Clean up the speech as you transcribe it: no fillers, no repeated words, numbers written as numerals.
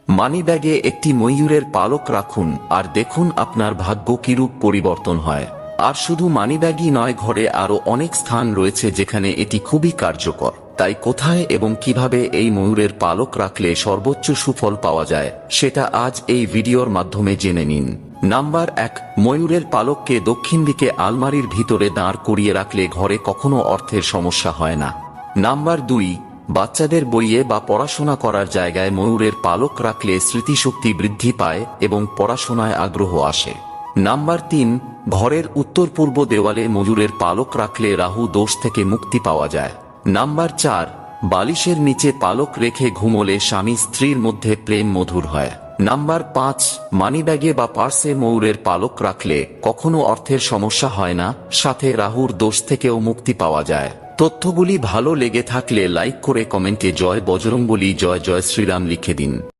মানিব্যাগে একটি ময়ূরের পালক রাখুন আর দেখুন আপনার ভাগ্য কিরূপ পরিবর্তন হয়। আর শুধু মানিব্যাগই নয়, ঘরে আরো অনেক স্থান রয়েছে যেখানে এটি খুবই কার্যকর। তাই কোথায় এবং কিভাবে এই ময়ূরের পালক রাখলে সর্বোচ্চ সুফল পাওয়া যায় সেটা আজ এই ভিডিওর মাধ্যমে জেনে নিন। নাম্বার 1, ময়ূরের পালককে দক্ষিণ দিকে আলমারির ভিতরে দাঁড় করিয়ে রাখলে ঘরে কখনো অর্থের সমস্যা হয় না। নাম্বার 2, বাচ্চাদের বইয়ে বা পড়াশোনা করার জায়গায় ময়ূরের পালক রাখলে স্মৃতিশক্তি বৃদ্ধি পায় এবং পড়াশোনায় আগ্রহ আসে। নাম্বার 3, ঘরের উত্তর পূর্ব দেওয়ালে ময়ূরের পালক রাখলে রাহু দোষ থেকে মুক্তি পাওয়া যায়। নাম্বার 4, বালিশের নিচে পালক রেখে ঘুমোলে স্বামী স্ত্রীর মধ্যে প্রেম মধুর হয়। নাম্বার 5, মানিব্যাগে বা পার্সে ময়ূরের পালক রাখলে কখনো অর্থের সমস্যা হয় না, সাথে রাহুর দোষ থেকেও মুক্তি পাওয়া যায়। তথ্যগুলি ভালো লেগে থাকলে লাইক করে কমেন্টে জয় বজরংবলী, জয় জয় শ্রীরাম লিখে দিন।